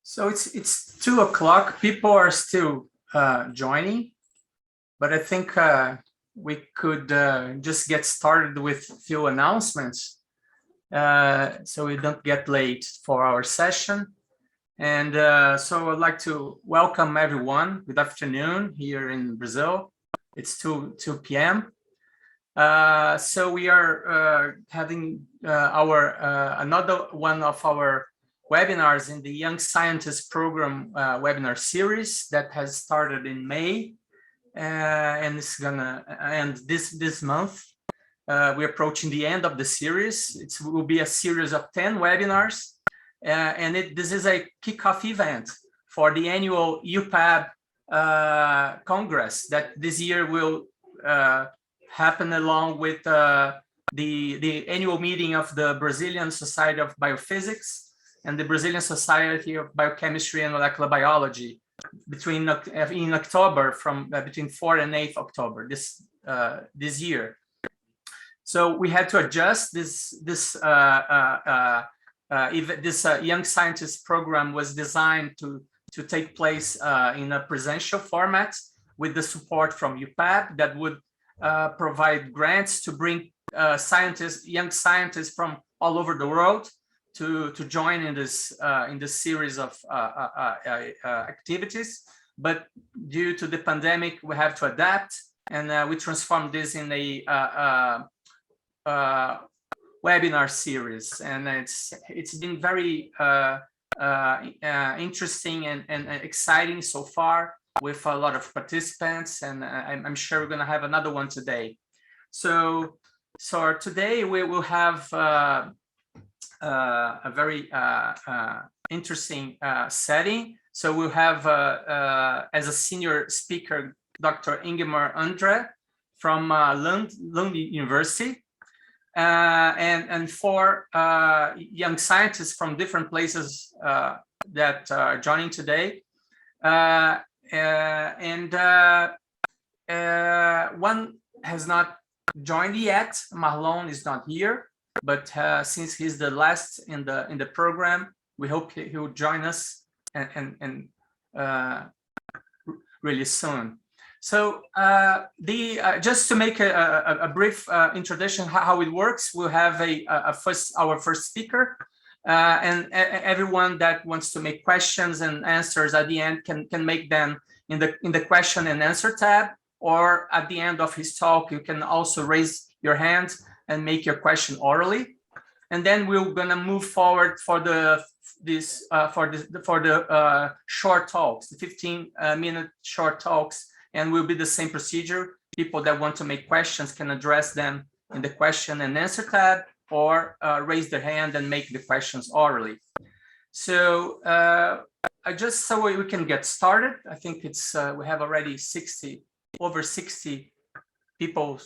So it's 2 o'clock. People are still joining, but I think we could just get started with a few announcements so we don't get late for our session. And so I'd like to welcome everyone. Good afternoon here in Brazil. It's 2 p.m. So we are having another one of our webinars in the Young Scientist Program webinar series that has started in May, and it's gonna end this month. We're approaching the end of the series. It will be a series of 10 webinars, and this is a kickoff event for the annual IUPAB Congress that this year will happen along with the annual meeting of the Brazilian Society of Biophysics and the Brazilian Society of Biochemistry and Molecular Biology in October, from between 4th and 8th October this year. So we had to adjust this Young Scientist program was designed to take place in a presential format with the support from IUPAB that would provide grants to bring young scientists from all over the world to join in this series of activities. But due to the pandemic, we have to adapt, and we transformed this in a webinar series, and it's been very interesting and exciting so far, with a lot of participants, and I'm sure we're going to have another one today. So today we will have a very interesting setting. So we'll have as a senior speaker Dr. Ingemar André from Lund University, and 4 young scientists from different places that are joining today. One has not joined yet. Marlon is not here, but since he's the last in the program, we hope he will join us and really soon. So just to make a brief introduction how it works, we'll have our first speaker, and everyone that wants to make questions and answers at the end can make them in the question and answer tab, or at the end of his talk you can also raise your hand and make your question orally. And then we're gonna move forward for the short talks, the 15-minute short talks, and will be the same procedure. People that want to make questions can address them in the question and answer tab, or raise their hand and make the questions orally. So so we can get started. I think it's we have already over 60 people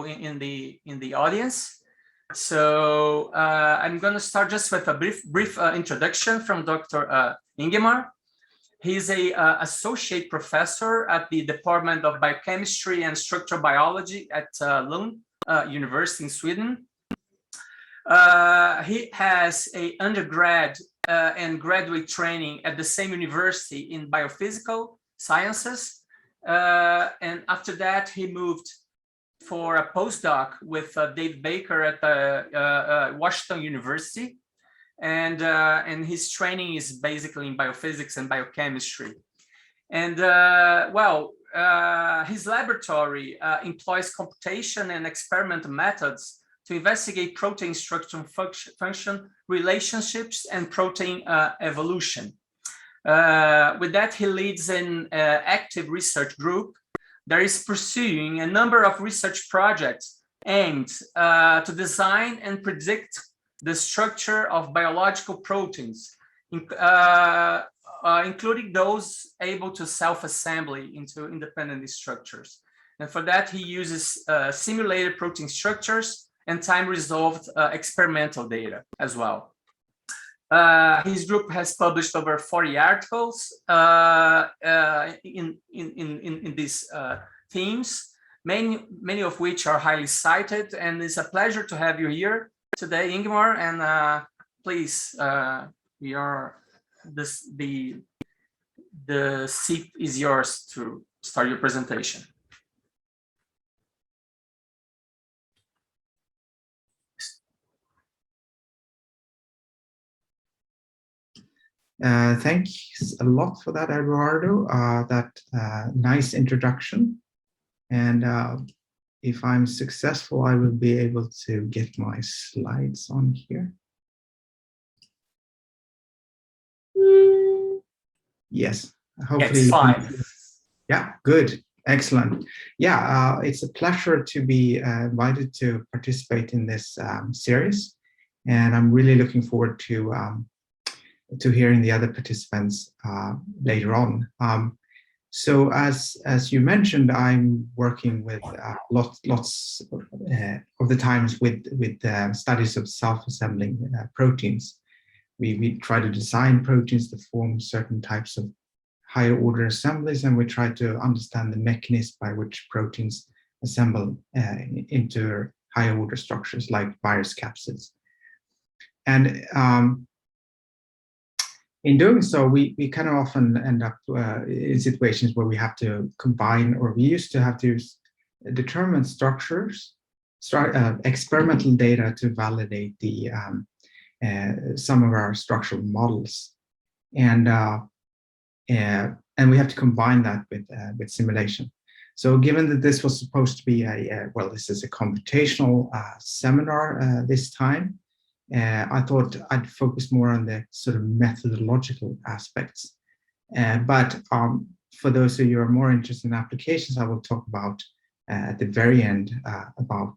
in the audience. So I'm going to start just with a brief introduction from Dr. Ingemar. He's a associate professor at the Department of Biochemistry and Structural Biology at Lund University in Sweden. He has an undergrad and graduate training at the same university in biophysical sciences. And after that, he moved for a postdoc with Dave Baker at Washington University. And his training is basically in biophysics and biochemistry. And his laboratory employs computation and experimental methods to investigate protein structure and function relationships and protein evolution. With that, he leads an active research group that is pursuing a number of research projects aimed to design and predict the structure of biological proteins, including those able to self-assembly into independent structures. And for that, he uses simulated protein structures and time-resolved experimental data as well. His group has published over 40 articles in these themes, many of which are highly cited. And it's a pleasure to have you here today, Ingemar. And please, we are the seat is yours to start your presentation. Thanks a lot for that, Eduardo. That nice introduction. And if I'm successful, I will be able to get my slides on here. Yes, hopefully. It's fine. Yeah, good. Excellent. Yeah, it's a pleasure to be invited to participate in this series. And I'm really looking forward to hearing the other participants later on. So as you mentioned, I'm working with lots of the times with studies of self-assembling proteins. We try to design proteins that form certain types of higher order assemblies, and we try to understand the mechanism by which proteins assemble into higher order structures like virus capsids. And in doing so, we kind of often end up in situations where we have to combine, or we used to have to determine structures, experimental data to validate the some of our structural models, and we have to combine that with simulation. So, given that this was supposed to be this is a computational seminar this time. I thought I'd focus more on the sort of methodological aspects. But for those of you who are more interested in applications, I will talk about at the very end about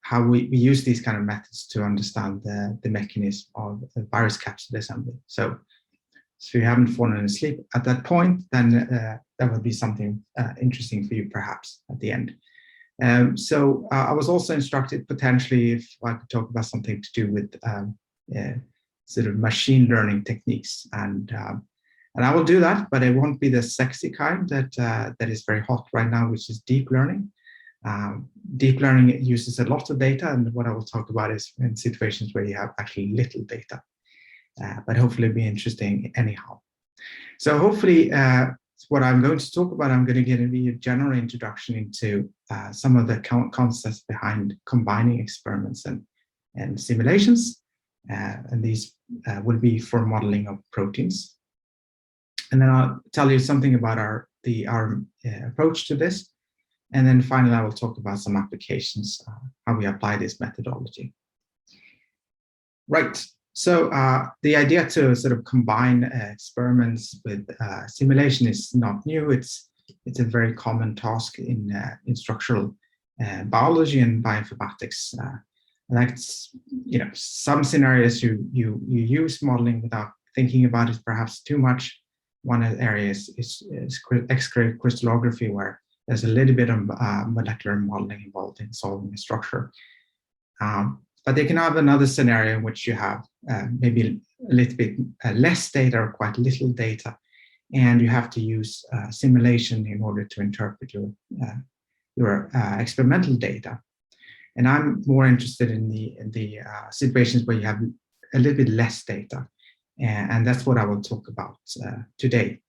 how we use these kind of methods to understand the mechanism of the virus capsid assembly. So if you haven't fallen asleep at that point, then that would be something interesting for you perhaps at the end. So I was also instructed potentially if I could talk about something to do with sort of machine learning techniques, and I will do that, but it won't be the sexy kind that is very hot right now, which is deep learning. Deep learning uses a lot of data, and what I will talk about is in situations where you have actually little data, but hopefully it'll be interesting anyhow. So hopefully what I'm going to talk about, I'm going to give you a general introduction into some of the concepts behind combining experiments and simulations, and these will be for modeling of proteins. And then I'll tell you something about our approach to this, and then finally I will talk about some applications, how we apply this methodology. Right. So the idea to sort of combine experiments with simulation is not new. It's a very common task in structural biology and bioinformatics. Like, you know, some scenarios you use modeling without thinking about it perhaps too much. One of the areas is X-ray crystallography, where there's a little bit of molecular modeling involved in solving a structure. But they can have another scenario in which you have maybe a little bit less data or quite little data, and you have to use simulation in order to interpret your experimental data. And I'm more interested in the situations where you have a little bit less data, and that's what I will talk about today.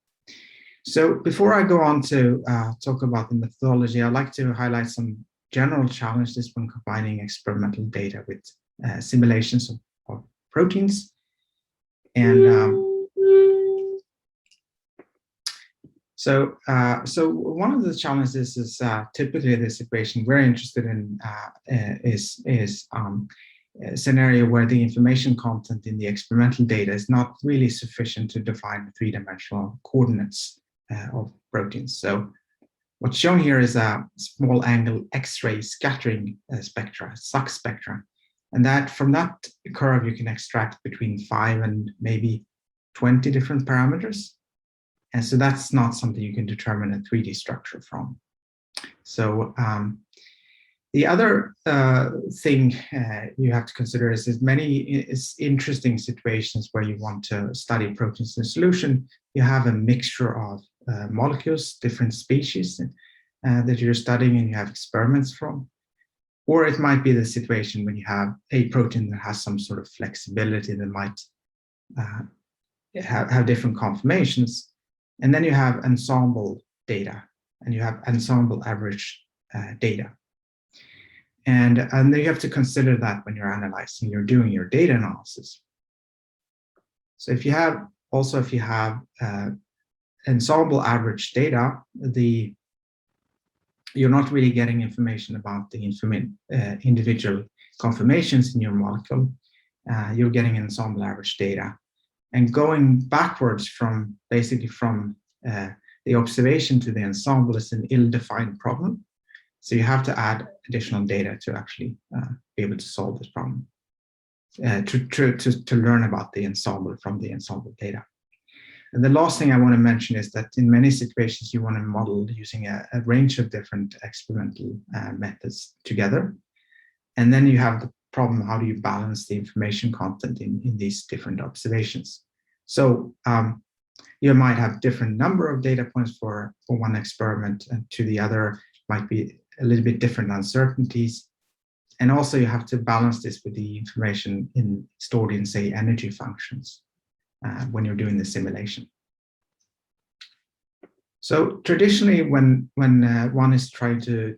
So before I go on to talk about the methodology, I'd like to highlight some general challenges when combining experimental data with simulations of proteins. And so one of the challenges is typically the situation we're interested in is a scenario where the information content in the experimental data is not really sufficient to define the three-dimensional coordinates of proteins. So what's shown here is a small angle X-ray scattering spectra, SAXS spectra. And that from that curve, you can extract between 5 and maybe 20 different parameters. And so that's not something you can determine a 3D structure from. So the other thing you have to consider is many interesting situations where you want to study proteins in solution. You have a mixture of molecules, different species that you're studying and you have experiments from. Or it might be the situation when you have a protein that has some sort of flexibility that might have different conformations. And then you have ensemble data, and you have ensemble average data. And then you have to consider that when you're analyzing, you're doing your data analysis. So if you have ensemble average data, you're not really getting information about the individual conformations in your molecule. You're getting ensemble average data. And going backwards from basically from the observation to the ensemble is an ill-defined problem. So you have to add additional data to actually be able to solve this problem, to learn about the ensemble from the ensemble data. And the last thing I want to mention is that in many situations, you want to model using a range of different experimental methods together. And then you have the problem, how do you balance the information content in these different observations? So you might have different number of data points for one experiment, and to the other might be a little bit different uncertainties. And also you have to balance this with the information stored in, say, energy functions when you're doing the simulation. So traditionally, when one is trying to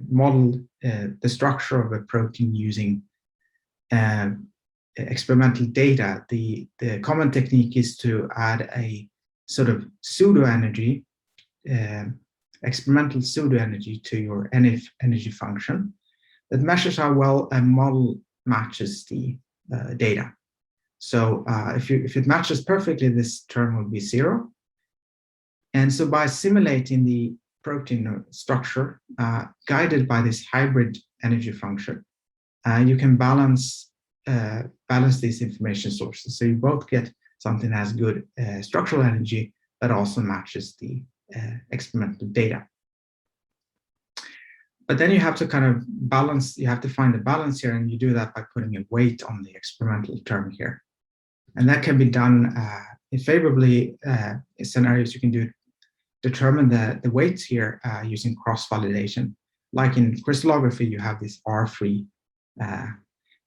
model the structure of a protein using experimental data, the common technique is to add a sort of pseudo energy, experimental pseudo energy to your energy function that measures how well a model matches the data. So if it matches perfectly, this term will be 0. And so by simulating the protein structure guided by this hybrid energy function, you can balance these information sources. So you both get something that has good structural energy, but also matches the experimental data. But then you have to kind of balance, you have to find the balance here, and you do that by putting a weight on the experimental term here. And that can be done favorably in scenarios. You can determine the weights here using cross-validation. Like in crystallography, you have this R-free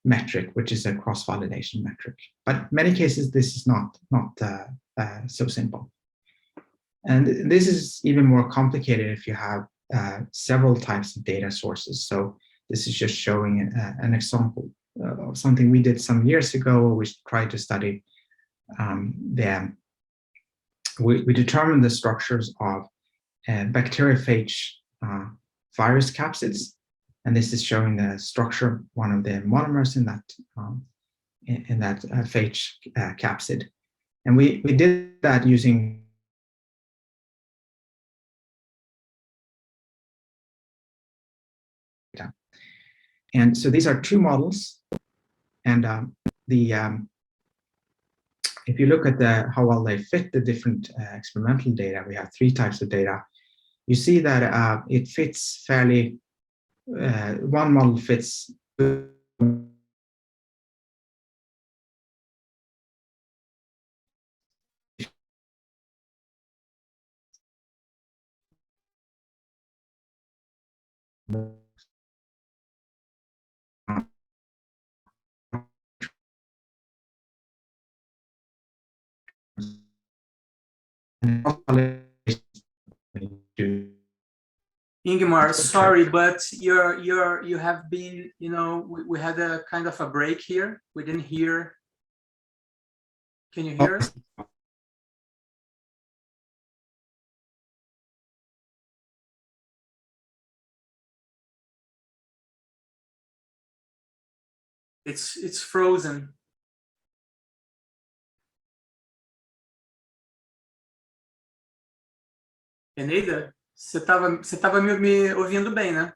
metric, which is a cross-validation metric. But in many cases, this is not so simple. And this is even more complicated if you have several types of data sources. So this is just showing an example of something we did some years ago. We tried to study we determined the structures of bacteriophage virus capsids, and this is showing the structure of one of the monomers in that phage capsid. And we did that using data. And so these are two models, and if you look at how well they fit the different experimental data, we have 3 types of data. You see that it fits fairly, one model fits Ingemar, sorry, but you have been, we had a kind of a break here. We didn't hear. Can you hear us? It's frozen. Eneida, você tava me ouvindo bem, né?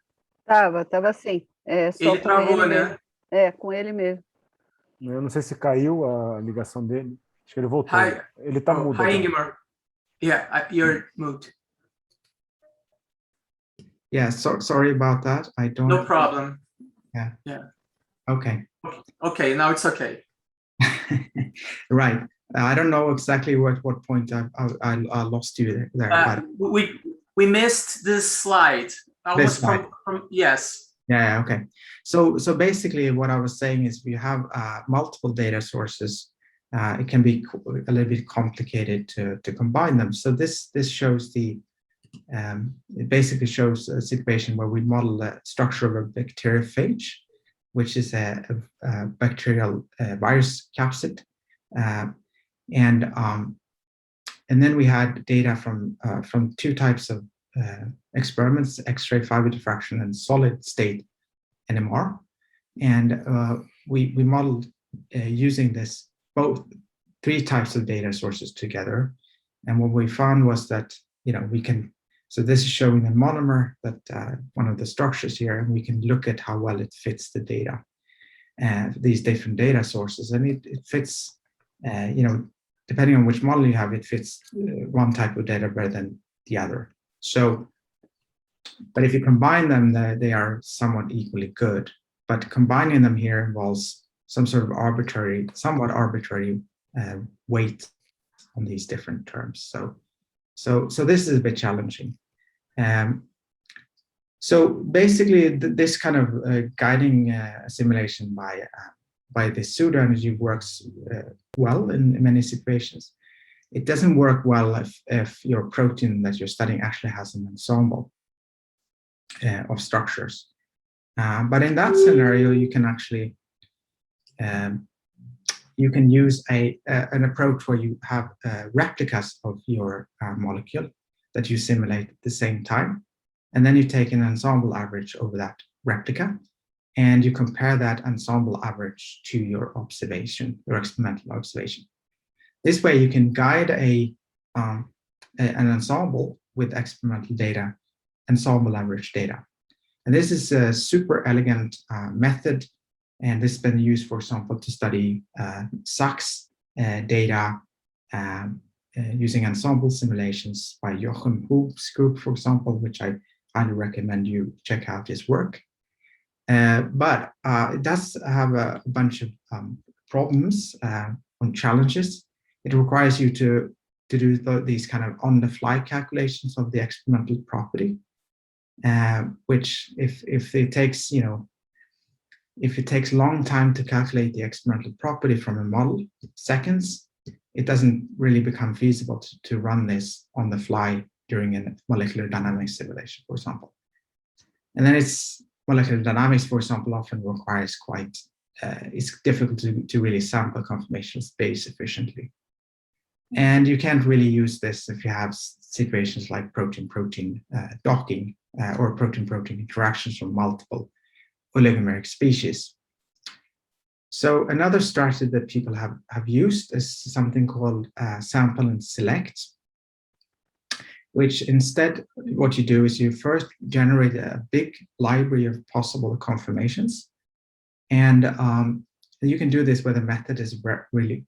Tava sim. Só ele travou, né? Com ele mesmo. Eu não sei se caiu a ligação dele. Acho que ele voltou. Hi. Ele tá mudo. Hi, Ingemar. Yeah, you're mute. Yeah, sorry about that. I don't. No problem. Yeah. Yeah. Okay. Okay, now it's okay. Right. I don't know exactly what point I lost you there. We missed this slide. Almost from yes. Yeah, okay. So basically what I was saying is we have multiple data sources. It can be a little bit complicated to combine them. So this shows it basically shows a situation where we model the structure of a bacteriophage, which is a bacterial virus capsid. And then we had data from two types of experiments: X-ray fiber diffraction and solid state NMR. And we modeled using both three types of data sources together. And what we found was that, we can, so this is showing the monomer, that one of the structures here, and we can look at how well it fits the data, these different data sources. And it fits, depending on which model you have, it fits one type of data better than the other. So, but if you combine them, they are somewhat equally good. But combining them here involves some sort of somewhat arbitrary weight on these different terms. So this is a bit challenging. So basically, this kind of guiding assimilation by the pseudo energy works well in many situations. It doesn't work well if your protein that you're studying actually has an ensemble of structures. But in that scenario, you can actually you can use an approach where you have replicas of your molecule that you simulate at the same time, and then you take an ensemble average over that replica, and you compare that ensemble average to your observation, your experimental observation. This way, you can guide an ensemble with experimental data, ensemble average data. And this is a super elegant method, and this has been used, for example, to study SAXS data using ensemble simulations by Jochen Hoop's group, for example, which I highly recommend you check out his work. But it does have a bunch of problems and challenges. It requires you to do these kind of on-the-fly calculations of the experimental property, which if it takes, if it takes a long time to calculate the experimental property from a model, seconds, it doesn't really become feasible to run this on the fly during a molecular dynamics simulation, for example. And then molecular dynamics, for example, often requires it's difficult to really sample conformation space efficiently. And you can't really use this if you have situations like protein-protein docking or protein-protein interactions from multiple oligomeric species. So another strategy that people have used is something called sample and select, which instead what you do is you first generate a big library of possible conformations. And you can do this where the method is really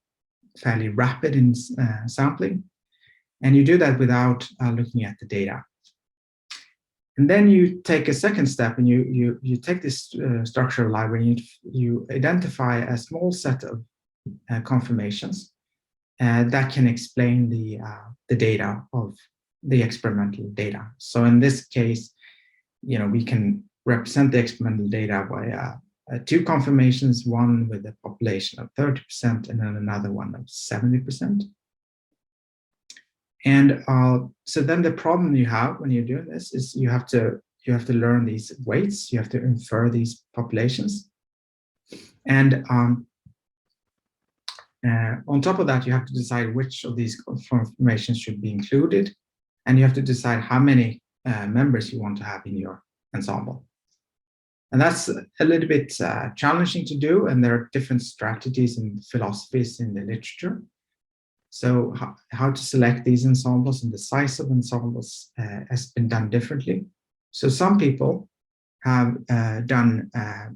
fairly rapid in sampling. And you do that without looking at the data. And then you take a second step and you take this structural library and you identify a small set of conformations that can explain the data of the experimental data. So in this case, we can represent the experimental data by two conformations, one with a population of 30% and then another one of 70%. And so then the problem you have when you're doing this is you have to learn these weights, you have to infer these populations. And on top of that, you have to decide which of these conformations should be included. And you have to decide how many members you want to have in your ensemble. And that's a little bit challenging to do. And there are different strategies and philosophies in the literature. So how to select these ensembles and the size of ensembles has been done differently. So some people have done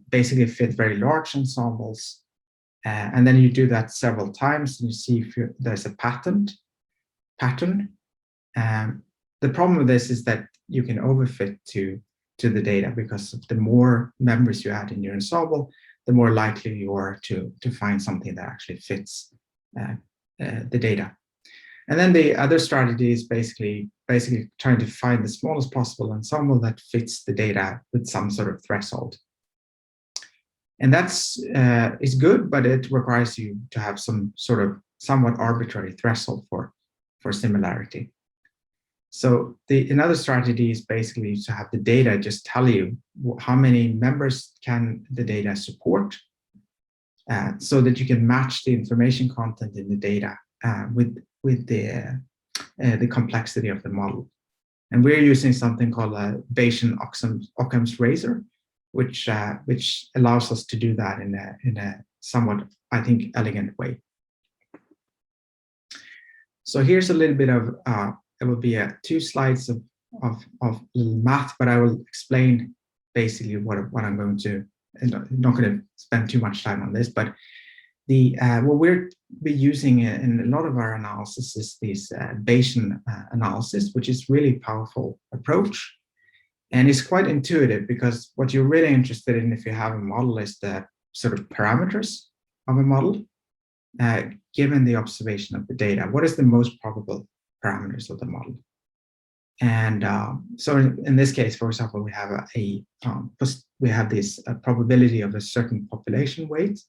basically fit very large ensembles. And then you do that several times and you see if there's a pattern. The problem with this is that you can overfit to the data, because the more members you add in your ensemble, the more likely you are to find something that actually fits the data. And then the other strategy is basically trying to find the smallest possible ensemble that fits the data with some sort of threshold. And that's is good, but it requires you to have some sort of somewhat arbitrary threshold for similarity. So another strategy is basically to have the data just tell you how many members can the data support, so that you can match the information content in the data with the complexity of the model. And we're using something called a Bayesian Occam's razor, which allows us to do that in a somewhat, I think, elegant way. So here's a little bit of it will be 2 slides of little math, but I will explain basically what I'm going to. I'm not going to spend too much time on this, but what we're using in a lot of our analysis is this Bayesian analysis, which is really powerful approach. And it's quite intuitive, because what you're really interested in if you have a model is the sort of parameters of a model, given the observation of the data. What is the most probable parameters of the model? And so in this case, for example, we have this probability of a certain population weight,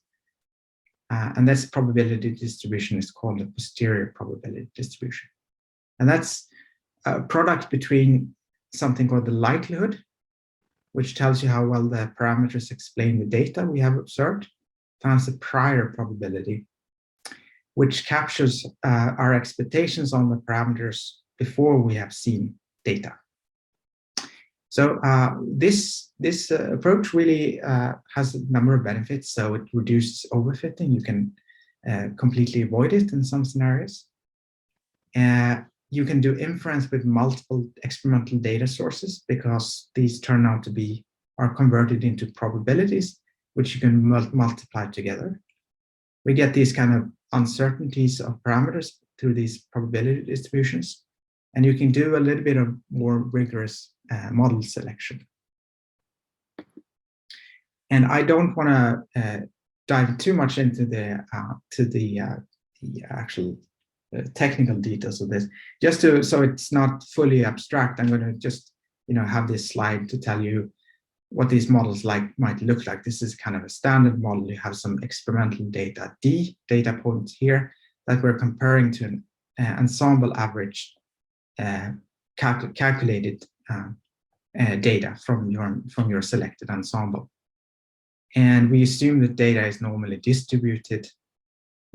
and this probability distribution is called the posterior probability distribution. And that's a product between something called the likelihood, which tells you how well the parameters explain the data we have observed, times the prior probability, which captures our expectations on the parameters before we have seen data. So this approach really has a number of benefits. So it reduces overfitting. You can completely avoid it in some scenarios. You can do inference with multiple experimental data sources, because these turn out to are converted into probabilities, which you can multiply together. We get these kind of uncertainties of parameters through these probability distributions, and you can do a little bit of more rigorous model selection. And I don't want to dive too much into the actual technical details of this. Just so it's not fully abstract, I'm going to just have this slide to tell you what these models might look like. This is kind of a standard model. You have some experimental data, data points here, that we're comparing to an ensemble average calculated data from your selected ensemble. And we assume that data is normally distributed.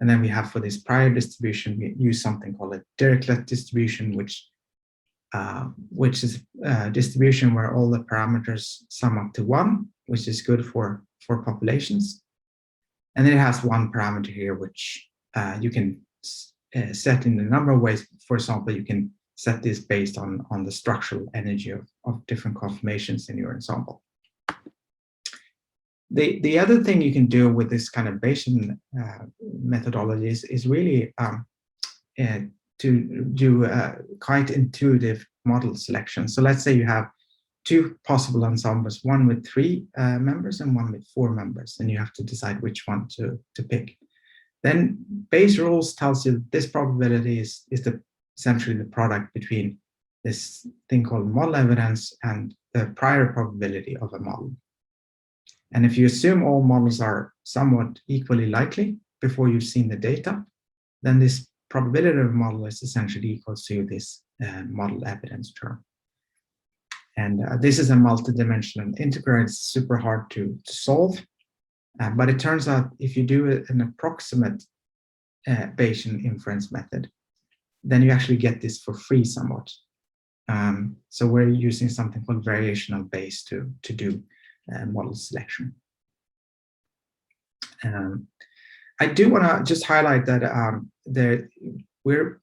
And then we have, for this prior distribution, we use something called a Dirichlet distribution, which is a distribution where all the parameters sum up to 1, which is good for populations. And then it has one parameter here, which you can set in a number of ways. For example, you can set this based on the structural energy of different conformations in your ensemble. The other thing you can do with this kind of Bayesian methodology is really to do quite intuitive model selection. So let's say you have 2 possible ensembles, one with 3 members and one with 4 members, and you have to decide which one to pick. Then Bayes rules tells you this probability is essentially the product between this thing called model evidence and the prior probability of a model. And if you assume all models are somewhat equally likely before you've seen the data, then this probability of a model is essentially equal to this model evidence term. And this is a multidimensional integral. It's super hard to solve. But it turns out if you do an approximate Bayesian inference method, then you actually get this for free somewhat. So we're using something called variational Bayes to do model selection. I do want to just highlight that we're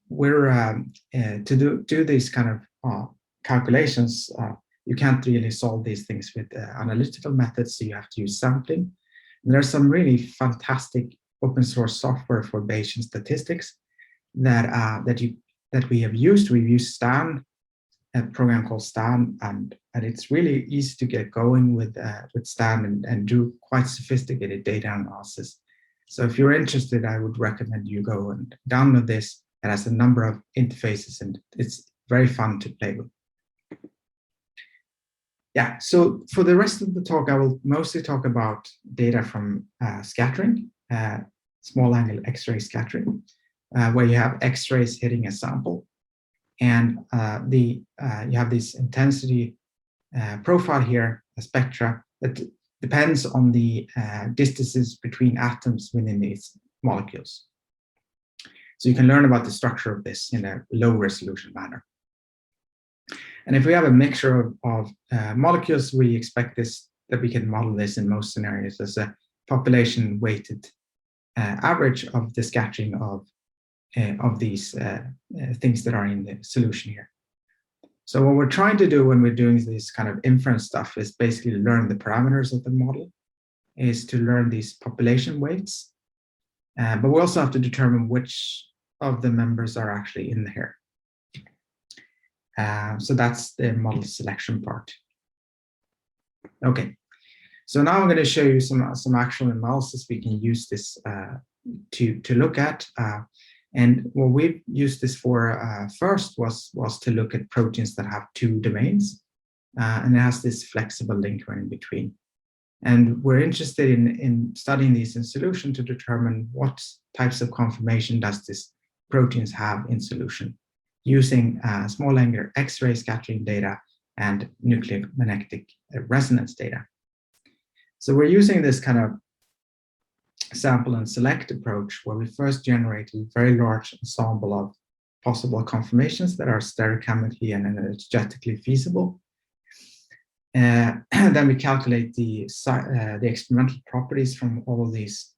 to do these kind of calculations. You can't really solve these things with analytical methods, so you have to use sampling. And there's some really fantastic open source software for Bayesian statistics that we have used. We've used STAN, a program called STAN, and it's really easy to get going with STAN and do quite sophisticated data analysis. So if you're interested, I would recommend you go and download this It has a number of interfaces, and it's very fun to play with. Yeah, so for the rest of the talk, I will mostly talk about data from scattering, small angle X-ray scattering, where you have X-rays hitting a sample, and you have this intensity profile here, a spectra that depends on the distances between atoms within these molecules. So you can learn about the structure of this in a low resolution manner. And if we have a mixture of molecules, we expect that we can model this in most scenarios as a population weighted average of the scattering of these things that are in the solution here. So what we're trying to do when we're doing this kind of inference stuff is basically learn the parameters of the model, is to learn these population weights, but we also have to determine which of the members are actually in here. So that's the model selection part. Okay, so now I'm going to show you some actual analysis we can use this to look at. And what we've used this for first was to look at proteins that have two domains, and it has this flexible linker in between. And we're interested in studying these in solution to determine what types of conformation does this proteins have in solution, using small angular X-ray scattering data and nuclear magnetic resonance data. So we're using this kind of sample and select approach, where we first generate a very large ensemble of possible conformations that are stereochemically and energetically feasible. Then we calculate the experimental properties from all of these,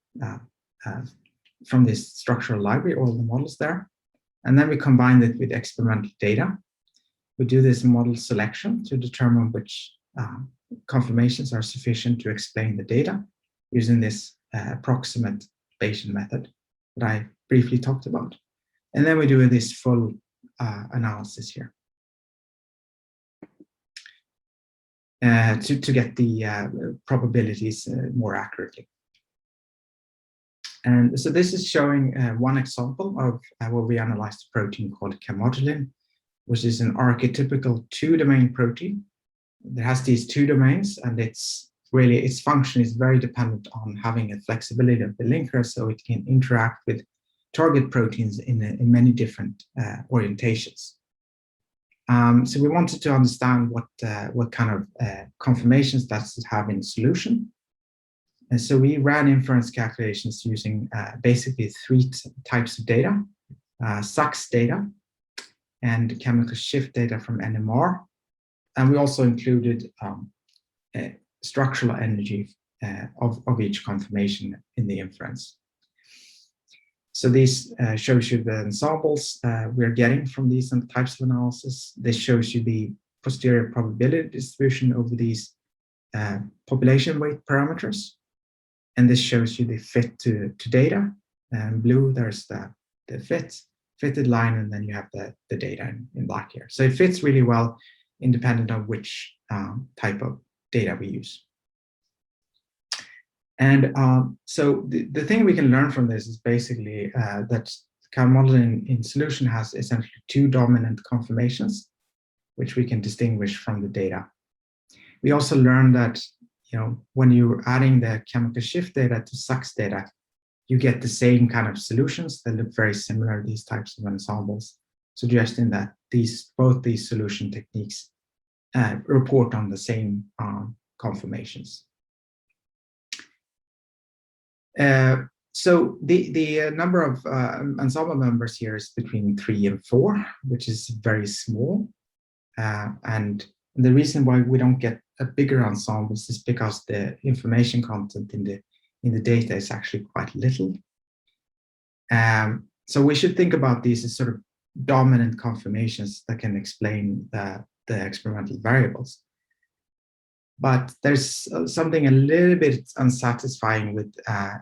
from this structural library, all the models there. And then we combine it with experimental data. We do this model selection to determine which conformations are sufficient to explain the data using this approximate Bayesian method that I briefly talked about. And then we do this full analysis here to get the probabilities more accurately. And so this is showing one example of where we analyzed a protein called camodulin, which is an archetypical two-domain protein. It has these two domains, and its function is very dependent on having a flexibility of the linker, so it can interact with target proteins in many different orientations. So we wanted to understand what kind of conformations does it have in solution. And so we ran inference calculations using basically three types of data: SAXS data and chemical shift data from NMR. And we also included structural energy of each conformation in the inference. So this shows you the ensembles we're getting from these types of analysis. This shows you the posterior probability distribution over these population weight parameters. And this shows you the fit to data. And blue, there's the fitted line, and then you have the data in black here. So it fits really well, independent of which type of data we use. And so the thing we can learn from this is basically that camodulin in solution has essentially two dominant conformations, which we can distinguish from the data. We also learned that, you know, when you're adding the chemical shift data to SAXS data, you get the same kind of solutions that look very similar, these types of ensembles, suggesting that both these solution techniques report on the same conformations. So the number of ensemble members here is between 3 and 4, which is very small. And the reason why we don't get a bigger ensembles is because the information content in the data is actually quite little. So we should think about these as sort of dominant conformations that can explain the experimental variables. But there's something a little bit unsatisfying with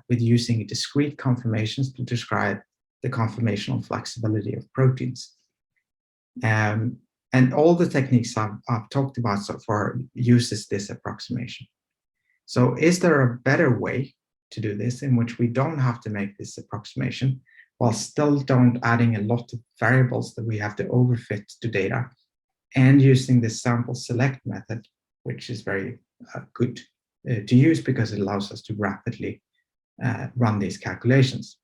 using discrete conformations to describe the conformational flexibility of proteins. And all the techniques I've talked about so far uses this approximation. So is there a better way to do this in which we don't have to make this approximation, while still don't adding a lot of variables that we have to overfit to data, and using the sample select method, which is very good to use because it allows us to rapidly run these calculations.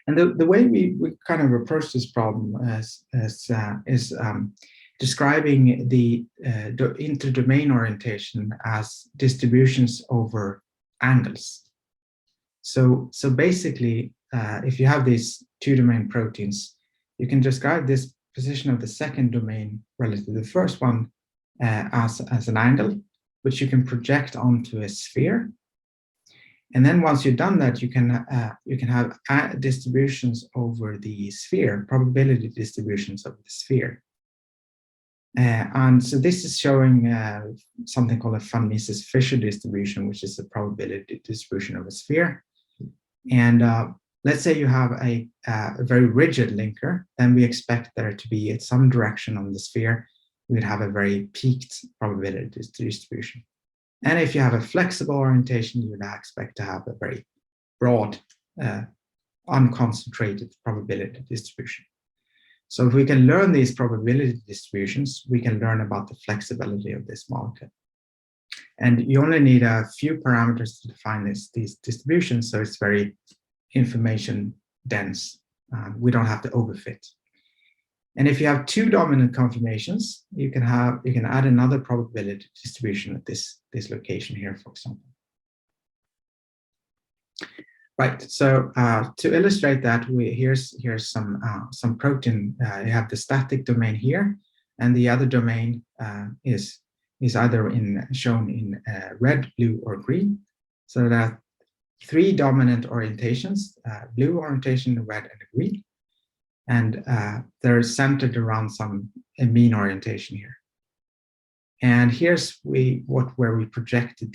And the way we kind of approach this problem is describing the interdomain orientation as distributions over angles. So basically, if you have these two-domain proteins, you can describe this position of the second domain relative to the first one as an angle, which you can project onto a sphere. And then once you've done that, you can have distributions over the sphere, probability distributions over the sphere. And so this is showing something called a von Mises-Fisher distribution, which is a probability distribution of a sphere. And let's say you have a very rigid linker, then we expect there to be at some direction on the sphere, we'd have a very peaked probability distribution. And if you have a flexible orientation, you would expect to have a very broad, unconcentrated probability distribution. So if we can learn these probability distributions, we can learn about the flexibility of this molecule. And you only need a few parameters to define these distributions, so it's very information dense. We don't have to overfit. And if you have two dominant conformations, you can add another probability distribution at this location here, for example. Right. So to illustrate that, here's some protein. You have the static domain here, and the other domain is either shown in red, blue, or green. So there are three dominant orientations: blue orientation, red, and green. And they're centered around a mean orientation here. And here's where we projected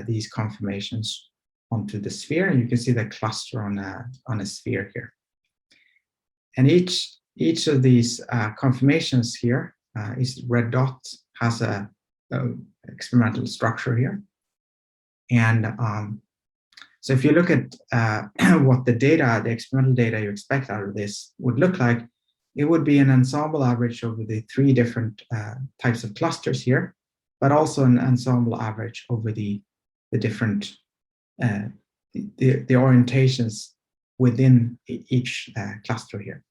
these conformations onto the sphere, and you can see the cluster on a sphere here. And each of these conformations here is red dot has a experimental structure here. And so if you look at what the experimental data you expect out of this would look like, it would be an ensemble average over the three different types of clusters here, but also an ensemble average over the different the orientations within each cluster here.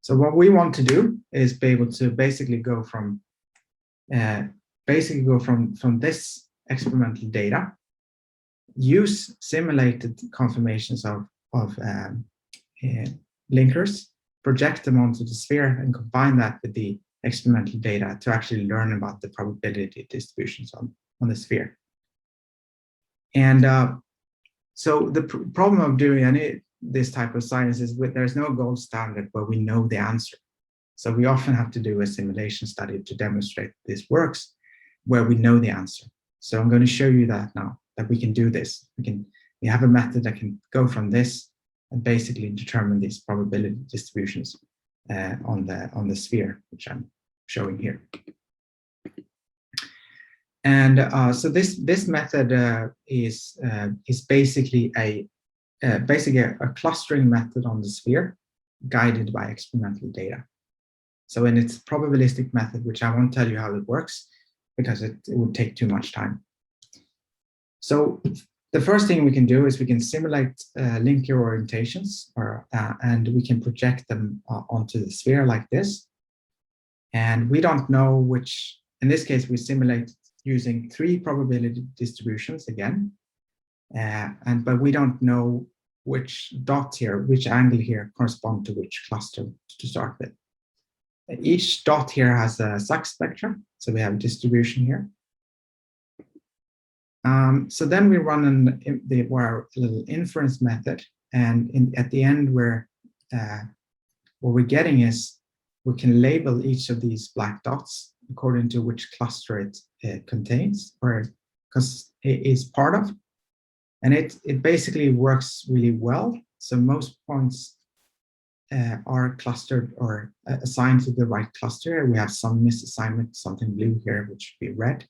So what we want to do is be able to basically go from this experimental data, use simulated conformations of linkers, project them onto the sphere, and combine that with the experimental data to actually learn about the probability distributions on the sphere. And so the problem of doing this type of science is there's no gold standard where we know the answer. So we often have to do a simulation study to demonstrate this works, where we know the answer. So I'm going to show you that now, that we can do this. We have a method that can go from this and basically determine these probability distributions on the sphere, which I'm showing here. And so this method is basically a clustering method on the sphere, guided by experimental data. So in its probabilistic method, which I won't tell you how it works because it would take too much time. So the first thing we can do is we can simulate linker orientations, and we can project them onto the sphere like this. And we don't know which, in this case, we simulate using three probability distributions again. But we don't know which dot here, which angle here correspond to which cluster to start with. Each dot here has a SAXS spectra, so we have a distribution here. So then we run our little inference method, and at the end, what we're getting is we can label each of these black dots according to which cluster it contains, or because it is part of, and it basically works really well. So most points are clustered or assigned to the right cluster. We have some misassignment, something blue here, which would be red.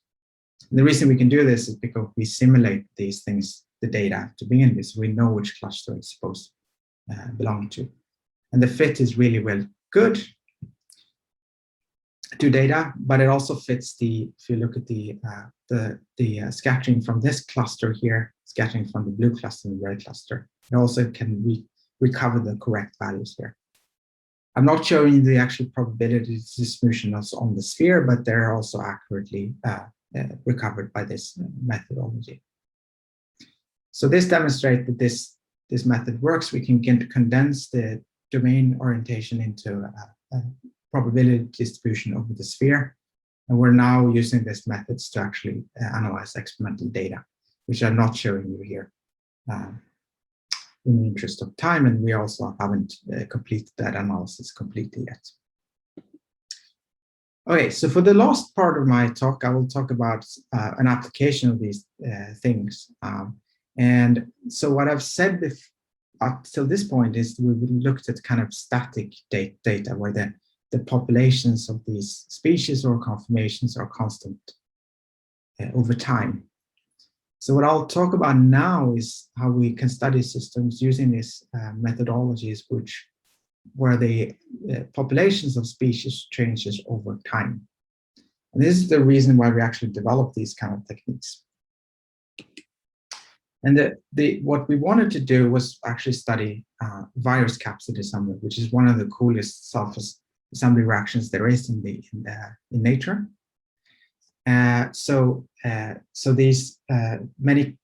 And the reason we can do this is because we simulate these things the data to begin with, so we know which cluster it's supposed to belong to. And the fit is really good to data, but it also fits if you look at the scattering from this cluster here, scattering from the blue cluster and the red cluster, it also can recover the correct values here. I'm not showing the actual probability distribution on the sphere, but they're also accurately recovered by this methodology. So this demonstrates that this method works. We can condense the domain orientation into a probability distribution over the sphere. And we're now using these methods to actually analyze experimental data, which I'm not showing you here in the interest of time. And we also haven't completed that analysis completely yet. Okay, so for the last part of my talk, I will talk about an application of these things. And so what I've said up till this point is we've looked at kind of static data where the populations of these species or conformations are constant over time. So what I'll talk about now is how we can study systems using these methodologies where the populations of species changes over time. And this is the reason why we actually develop these kind of techniques. And what we wanted to do was actually study virus capsid assembly, which is one of the coolest self-assembly reactions there is in nature. So these many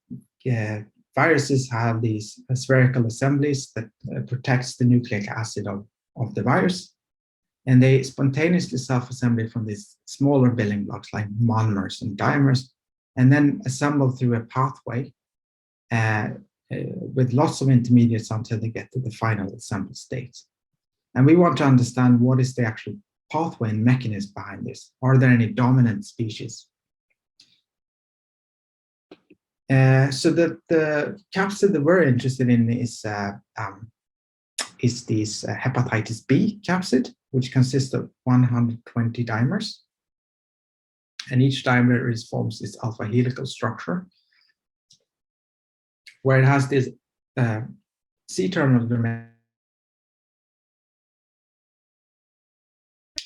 viruses have these spherical assemblies that protects the nucleic acid of the virus, and they spontaneously self-assemble from these smaller building blocks like monomers and dimers, and then assemble through a pathway with lots of intermediates until they get to the final assembled state. And we want to understand what is the actual pathway and mechanism behind this. Are there any dominant species? So the capsid that we're interested in is this Hepatitis B capsid, which consists of 120 dimers. And each dimer forms this alpha helical structure, where it has this C-terminal domain.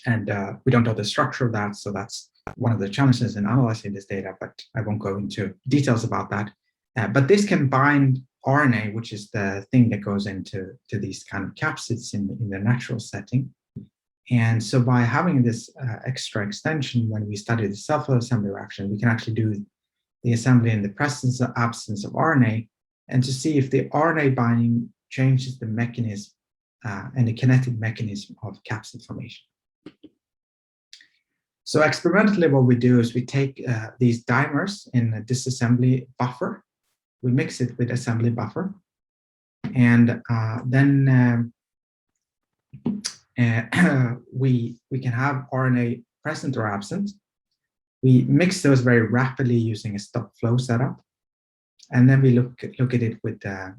And we don't know the structure of that, so that's one of the challenges in analyzing this data, but I won't go into details about that. But this can bind RNA, which is the thing that goes into these kind of capsids in the natural setting. And so by having this extra extension, when we study the self-assembly reaction, we can actually do the assembly in the presence or absence of RNA, and to see if the RNA binding changes the mechanism and the kinetic mechanism of capsid formation. So experimentally, what we do is we take these dimers in a disassembly buffer, we mix it with assembly buffer, and then we can have RNA present or absent. We mix those very rapidly using a stop flow setup, and then we look at it with the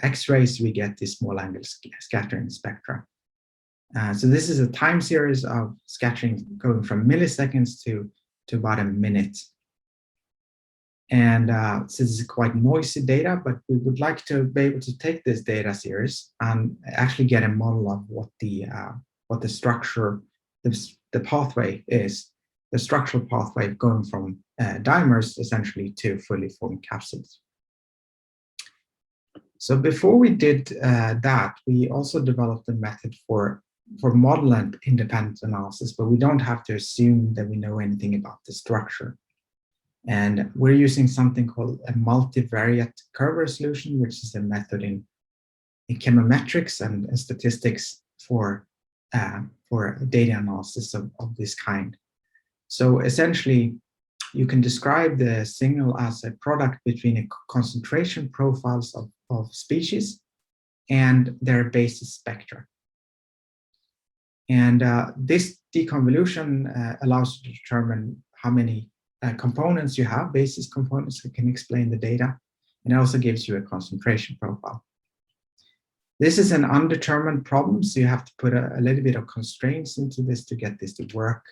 X-rays. We get this small angle scattering spectra. So this is a time series of scattering going from milliseconds to about a minute. And so this is quite noisy data, but we would like to be able to take this data series and actually get a model of what the structure, the pathway is, the structural pathway going from dimers essentially to fully formed capsids. So before we did that, we also developed a method for model and independent analysis, but we don't have to assume that we know anything about the structure. And we're using something called a multivariate curve resolution, which is a method in chemometrics and statistics for data analysis of this kind. So essentially, you can describe the signal as a product between a concentration profiles of species and their basis spectra. And this deconvolution allows you to determine how many components you have, basis components that can explain the data, and it also gives you a concentration profile. This is an undetermined problem, so you have to put a little bit of constraints into this to get this to work.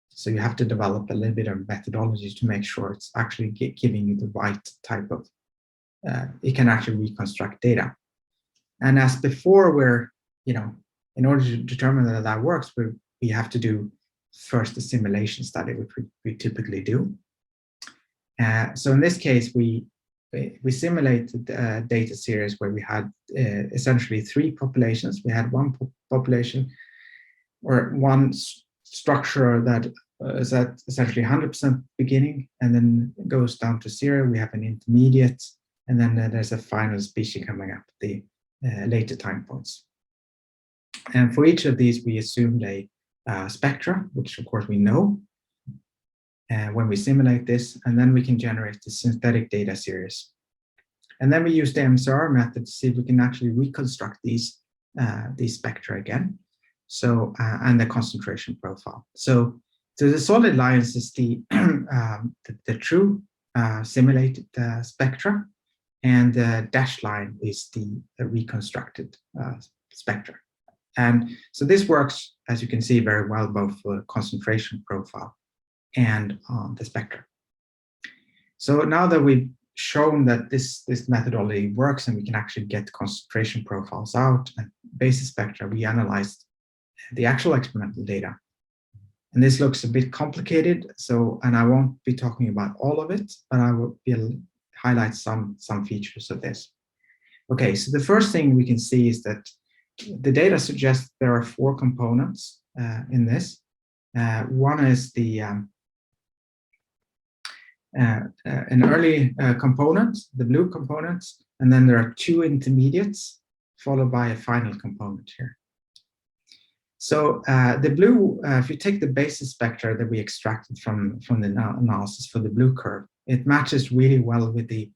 So you have to develop a little bit of methodology to make sure it's actually giving you the right type of it can actually reconstruct data. And as before, we're, in order to determine that that works, we have to do first a simulation study, which we typically do. So in this case, we simulated a data series where we had essentially 3 populations. We had one population or one structure that is at essentially 100% beginning and then goes down to 0. We have an intermediate, and then there's a final species coming up at the later time points. And for each of these, we assumed a spectra, which of course we know when we simulate this, and then we can generate the synthetic data series. And then we use the MSR method to see if we can actually reconstruct these spectra again. So, and the concentration profile. So the solid lines is the true simulated spectra, and the dashed line is the reconstructed spectra. And so this works, as you can see, very well, both for concentration profile and the spectra. So now that we've shown that this methodology works and we can actually get concentration profiles out and basis spectra, we analyzed the actual experimental data. And this looks a bit complicated, and I won't be talking about all of it, but I will highlight some features of this. Okay, so the first thing we can see is that the data suggests there are 4 components in this. One is an early component, the blue component, and then there are 2 intermediates followed by a final component here. So the blue, if you take the basis spectra that we extracted from the analysis for the blue curve, it matches really well with the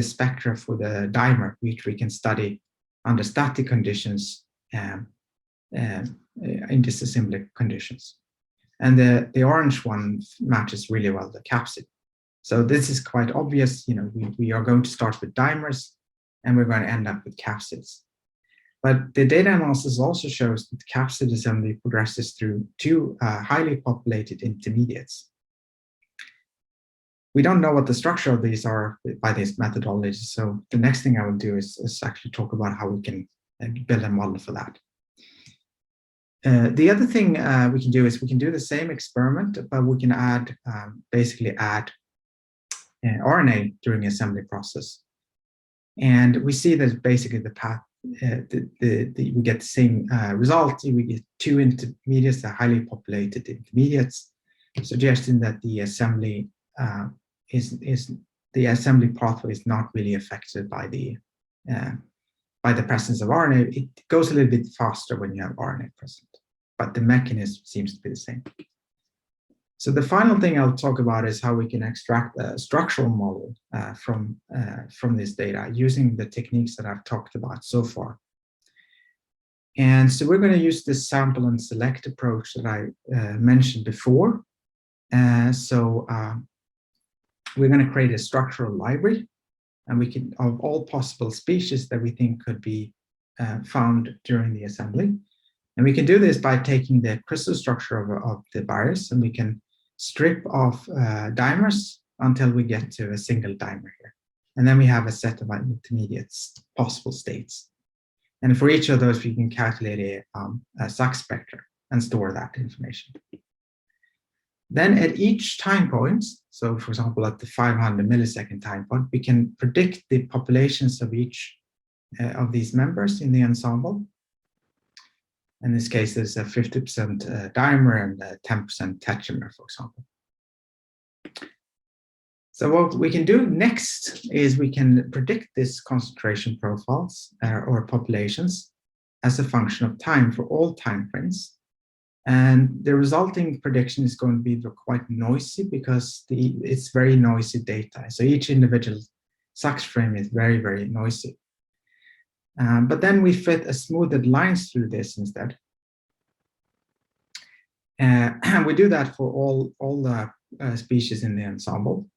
spectra for the dimer, which we can study under static conditions in disassembly conditions. And the orange one matches really well the capsid. So this is quite obvious. We are going to start with dimers, and we're going to end up with capsids. But the data analysis also shows that the capsid assembly progresses through 2 highly populated intermediates. We don't know what the structure of these are by this methodology, so the next thing I will do is actually talk about how we can build a model for that. The other thing we can do is we can do the same experiment, but we can basically add RNA during the assembly process. And we see that basically the path, we get the same result. We get 2 intermediates, the highly populated intermediates, suggesting that the assembly the assembly pathway is not really affected by the presence of RNA. It goes a little bit faster when you have RNA present, but the mechanism seems to be the same. So the final thing I'll talk about is how we can extract a structural model from this data using the techniques that I've talked about so far. And so we're going to use this sample and select approach that I mentioned before. We're going to create a structural library, and we can, of all possible species that we think could be found during the assembly. And we can do this by taking the crystal structure of the virus, and we can strip off dimers until we get to a single dimer here. And then we have a set of intermediates, possible states. And for each of those, we can calculate a SAXS spectra and store that information. Then at each time point, so for example, at the 500 millisecond time point, we can predict the populations of each of these members in the ensemble. In this case, there's a 50% dimer and a 10% tetramer, for example. So what we can do next is we can predict these concentration profiles or populations as a function of time for all time frames. And the resulting prediction is going to be quite noisy because it's very noisy data. So each individual SAXS frame is very, very noisy. But then we fit a smoothed lines through this instead. And we do that for all the species in the ensemble.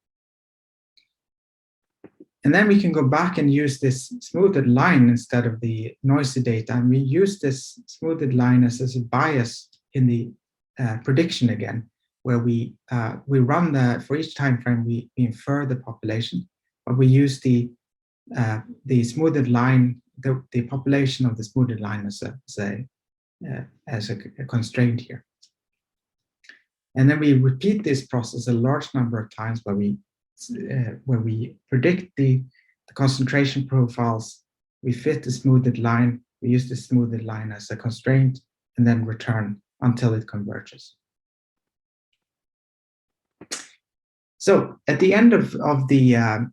And then we can go back and use this smoothed line instead of the noisy data. And we use this smoothed line as a bias in the prediction again, where we run for each time frame, we infer the population but we use the smoothed line, the population of the smoothed line as a constraint here. And then we repeat this process a large number of times where we predict the concentration profiles, we fit the smoothed line, we use the smoothed line as a constraint, and then return until it converges. So at the end of the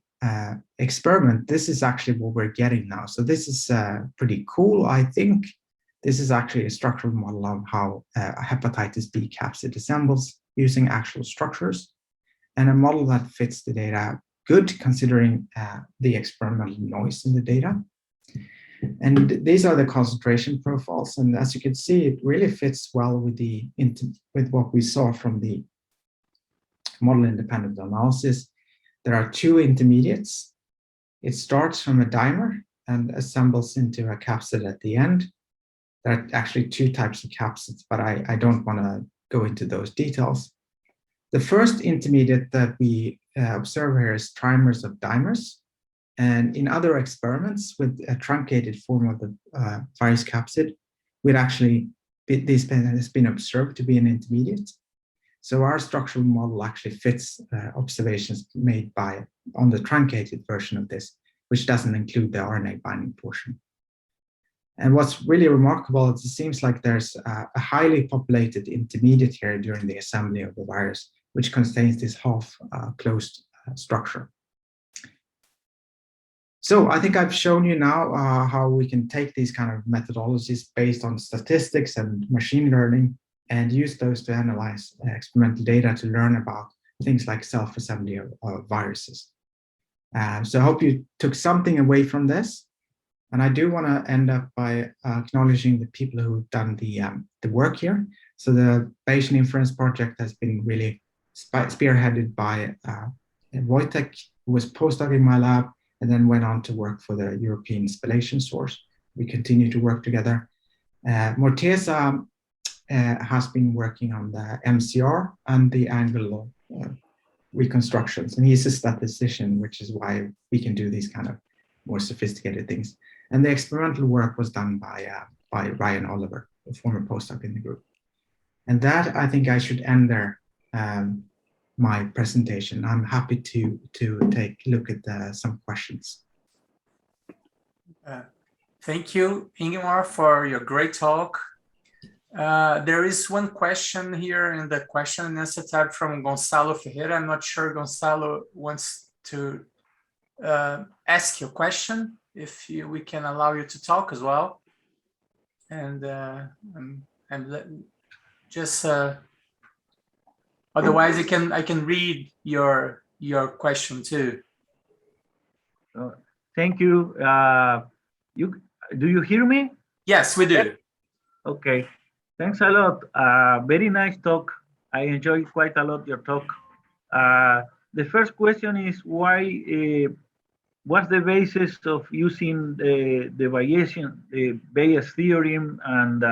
experiment, this is actually what we're getting now. So this is pretty cool, I think. This is actually a structural model of how hepatitis B capsid assembles using actual structures, and a model that fits the data good considering the experimental noise in the data. And these are the concentration profiles, and as you can see, it really fits well with what we saw from the model-independent analysis. There are two intermediates. It starts from a dimer and assembles into a capsid at the end. There are actually two types of capsids, but I don't want to go into those details. The first intermediate that we observe here is trimers of dimers. And in other experiments with a truncated form of the virus capsid, this has been observed to be an intermediate. So our structural model actually fits observations made on the truncated version of this, which doesn't include the RNA binding portion. And what's really remarkable is it seems like there's a highly populated intermediate here during the assembly of the virus, which contains this half-closed structure. So I think I've shown you now how we can take these kind of methodologies based on statistics and machine learning and use those to analyze experimental data to learn about things like self-assembly of viruses. So I hope you took something away from this. And I do want to end up by acknowledging the people who've done the work here. So the Bayesian inference project has been really spearheaded by Wojtek, who was postdoc in my lab and then went on to work for the European Spallation Source. We continue to work together. Morteza has been working on the MCR and the angle reconstructions, and he's a statistician, which is why we can do these kind of more sophisticated things. And the experimental work was done by Ryan Oliver, a former postdoc in the group. And that, I think I should end there, my presentation. I'm happy to take a look at some questions. Thank you, Ingemar, for your great talk. There is one question here in the question and answer tab from Gonzalo Ferreira. I'm not sure Gonzalo wants to ask your question, if we can allow you to talk as well. And just otherwise I can read your question too. Thank you. Do you hear me? Yes, we do. Okay. Thanks a lot. Very nice talk. I enjoyed quite a lot your talk. The first question is why, what's the basis of using the Bayesian, the Bayes theorem and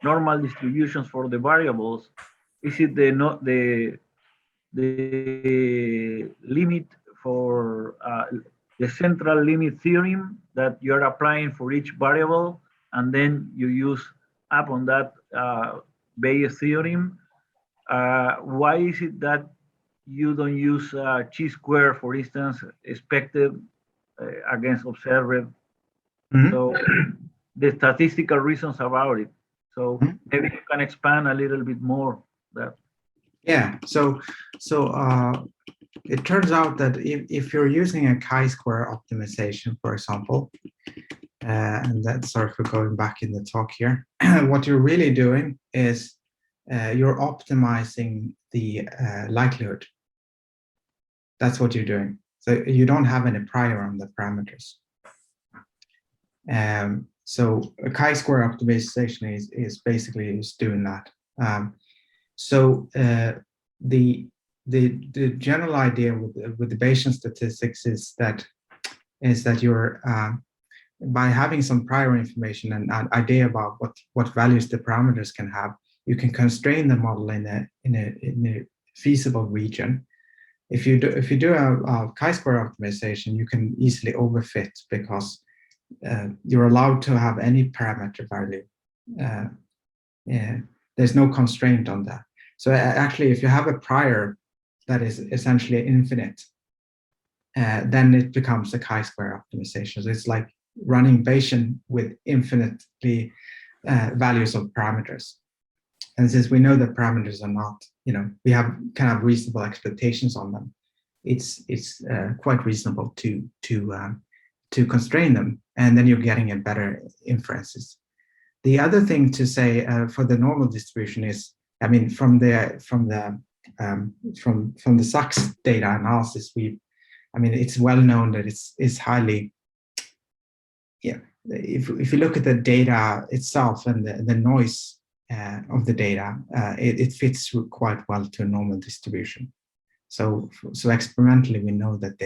normal distributions for the variables? Is it the limit for the central limit theorem that you're applying for each variable, and then you use up on that Bayes theorem? Why is it that you don't use chi-square, for instance, expected against observed? Mm-hmm. So the statistical reasons about it. So maybe you can expand a little bit more that. Yeah, so it turns out that if you're using a chi-square optimization, for example, and that's sorry for going back in the talk here, what you're really doing is you're optimizing the likelihood. That's what you're doing. So you don't have any prior on the parameters. So a chi-square optimization is basically just doing that. So the general idea with the Bayesian statistics is that you're by having some prior information and an idea about what values the parameters can have, you can constrain the model in a feasible region If you do a chi-square optimization, you can easily overfit because you're allowed to have any parameter value. There's no constraint on that. So actually, if you have a prior that is essentially infinite, then it becomes a chi-square optimization. So it's like running Bayesian with infinitely values of parameters. And since we know that parameters are not, we have kind of reasonable expectations on them, it's quite reasonable to constrain them, and then you're getting a better inferences. The other thing to say for the normal distribution is, I mean, from the SAXS data analysis, it's well known that it's highly, if you look at the data itself and the noise of the data, it fits quite well to a normal distribution. So experimentally, we know that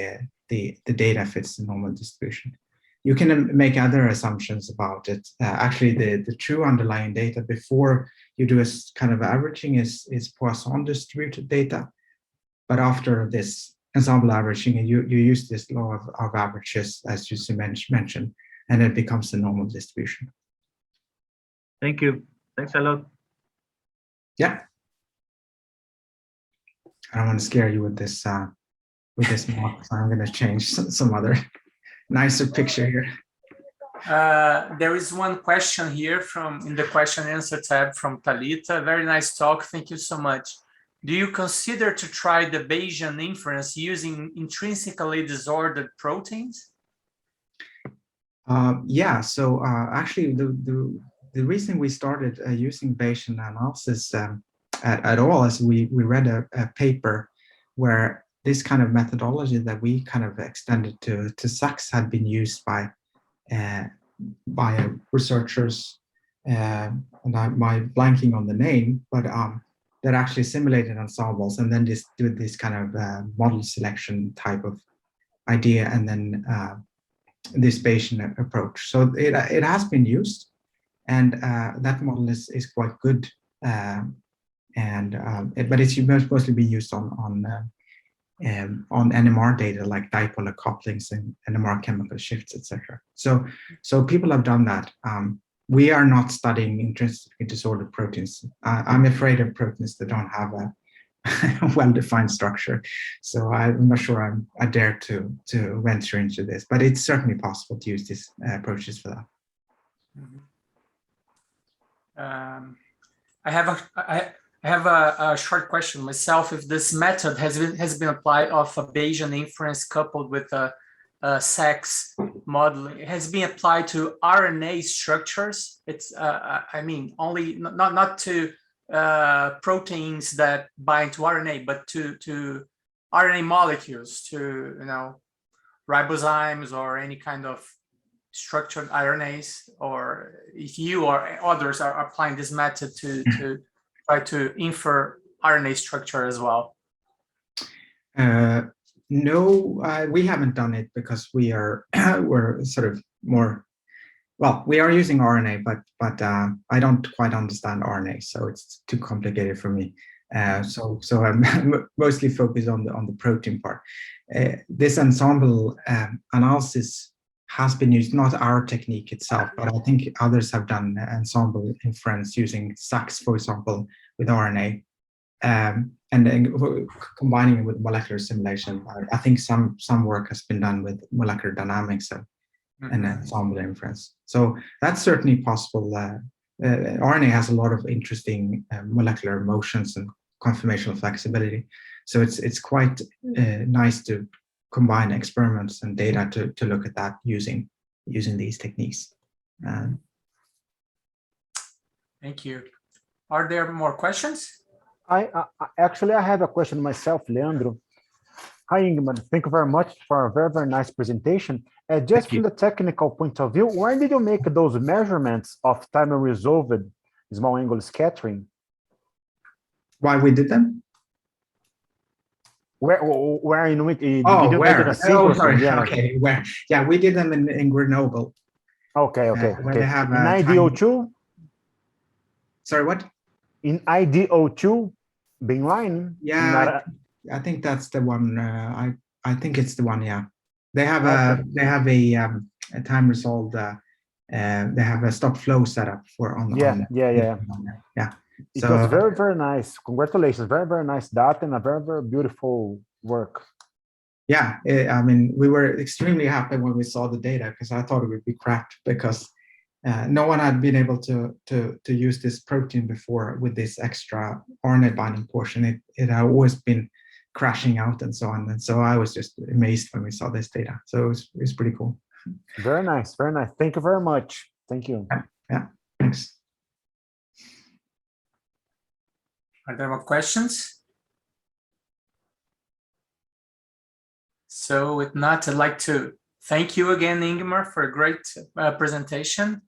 the data fits the normal distribution. You can make other assumptions about it. Actually, the true underlying data before you do a kind of averaging is Poisson distributed data. But after this ensemble averaging, you use this law of averages, as you mentioned, and it becomes the normal distribution. Thank you. Thanks a lot. Yeah. I don't want to scare you with this mark, so I'm going to change some other nicer picture here. There is one question here in the question and answer tab from Talita. Very nice talk. Thank you so much. Do you consider to try the Bayesian inference using intrinsically disordered proteins? Yeah. So actually, the reason we started using Bayesian analysis at all is we read a paper where this kind of methodology that we kind of extended to SAXS had been used by researchers, and I'm blanking on the name, but that actually simulated ensembles and then just do this kind of model selection type of idea, and then this Bayesian approach. So it has been used, and that model is quite good, but it's mostly been used on NMR data like dipolar couplings and NMR chemical shifts, etc. So people have done that. We are not studying intrinsically disordered proteins. I'm afraid of proteins that don't have a well-defined structure. So I'm not sure I dare to venture into this, but it's certainly possible to use these approaches for that. I have a short question myself. If this method has been applied of a Bayesian inference coupled with a SAXS modeling, it has been applied to RNA structures. It's I mean, only not to proteins that bind to RNA, but to RNA molecules, to ribozymes or any kind of structured RNAs, or if you or others are applying this method to try to infer RNA structure as well. No, we haven't done it because we're sort of more, well, we are using RNA, but I don't quite understand RNA, so it's too complicated for me. So I'm mostly focused on the protein part. This ensemble analysis has been used, not our technique itself, but I think others have done ensemble inference using SAXS, for example, with RNA, and then combining it with molecular simulation. I think some work has been done with molecular dynamics and ensemble inference. So that's certainly possible. RNA has a lot of interesting molecular motions and conformational flexibility. So it's quite nice to combine experiments and data to look at that using these techniques. Thank you. Are there more questions? I actually have a question myself, Leandro. Hi, Ingemar. Thank you very much for a very, very nice presentation. Just from the technical point of view, where did you make those measurements of time resolved small angle scattering? Why we did them? Where in which? Sorry. Yeah. Okay. Where? Yeah, we did them in Grenoble. Okay. Where they have in IDO2. Sorry, what? In IDO2, being line. Yeah, I think that's the one. I think it's the one. Yeah, they have a time resolved. They have a stop flow setup for on. Yeah. It So, was very, very nice. Congratulations. Very, very nice data and a very, very beautiful work. yeah, I mean, we were extremely happy when we saw the data because I thought it would be crap because no one had been able to use this protein before with this extra RNA binding portion. It had always been crashing out and so on. And so I was just amazed when we saw this data. So it was pretty cool. Very nice. Very nice. Thank you very much. Thank you. Yeah, thanks. Are there more questions? So if not, I'd like to thank you again, Ingemar, for a great presentation.